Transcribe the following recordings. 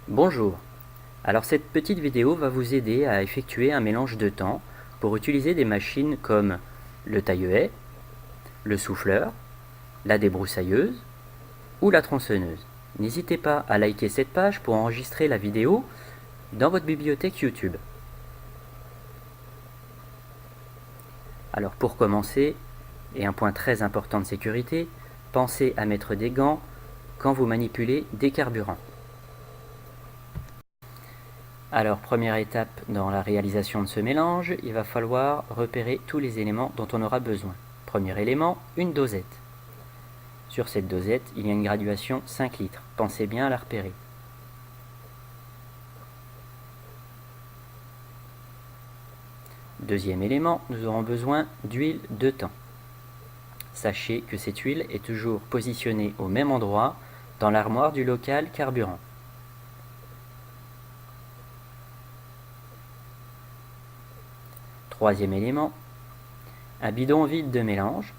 Bonjour, alors cette petite vidéo va vous aider à effectuer un mélange de temps pour utiliser des machines comme le taille-haie, le souffleur, la débroussailleuse ou la tronçonneuse. N'hésitez pas à liker cette page pour enregistrer la vidéo dans votre bibliothèque YouTube. Alors pour commencer, et un point très important de sécurité, pensez à mettre des gants quand vous manipulez des carburants. Alors, première étape dans la réalisation de ce mélange, il va falloir repérer tous les éléments dont on aura besoin. Premier élément, une dosette. Sur cette dosette, il y a une graduation 5 litres. Pensez bien à la repérer. Deuxième élément, nous aurons besoin d'huile de thym. Sachez que cette huile est toujours positionnée au même endroit dans l'armoire du local carburant. Troisième élément, un bidon vide de mélange.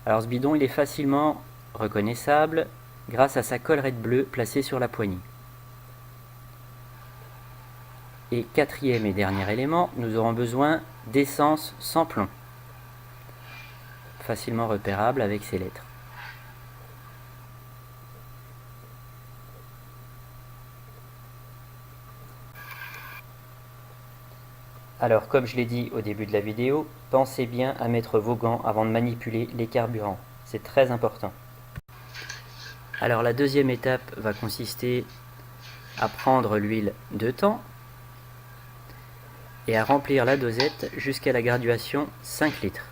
Alors ce bidon il est facilement reconnaissable grâce à sa collerette bleue placée sur la poignée. Et quatrième et dernier élément, nous aurons besoin d'essence sans plomb, facilement repérable avec ces lettres. Alors comme je l'ai dit au début de la vidéo, pensez bien à mettre vos gants avant de manipuler les carburants, c'est très important. Alors la deuxième étape va consister à prendre l'huile de thym et à remplir la dosette jusqu'à la graduation 5 litres.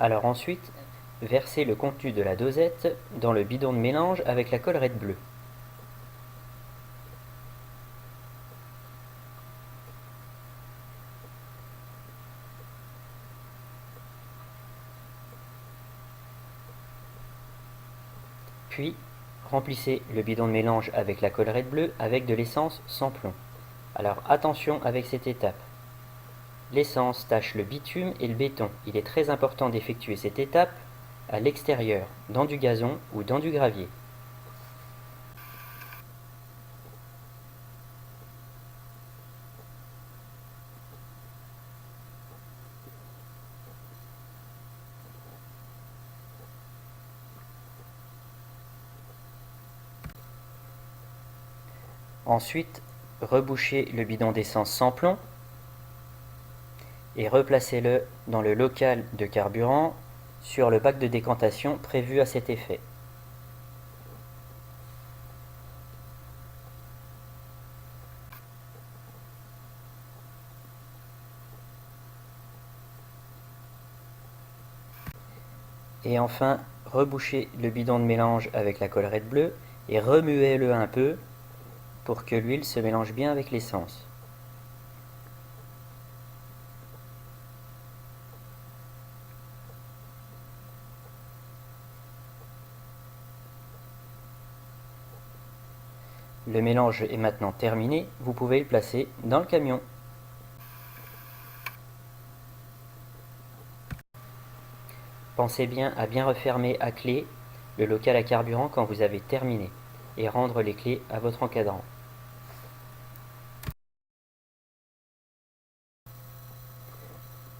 Alors ensuite, versez le contenu de la dosette dans le bidon de mélange avec la collerette bleue. Puis, remplissez le bidon de mélange avec la collerette bleue avec de l'essence sans plomb. Alors attention avec cette étape. L'essence tache le bitume et le béton. Il est très important d'effectuer cette étape à l'extérieur, dans du gazon ou dans du gravier. Ensuite, rebouchez le bidon d'essence sans plomb et replacez-le dans le local de carburant sur le bac de décantation prévu à cet effet. Et enfin, rebouchez le bidon de mélange avec la collerette bleue et remuez-le un peu pour que l'huile se mélange bien avec l'essence. Le mélange est maintenant terminé, vous pouvez le placer dans le camion. Pensez bien à bien refermer à clé le local à carburant quand vous avez terminé et rendre les clés à votre encadrant.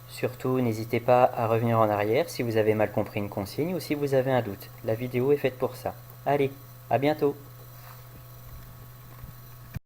Surtout, n'hésitez pas à revenir en arrière si vous avez mal compris une consigne ou si vous avez un doute. La vidéo est faite pour ça. Allez, à bientôt!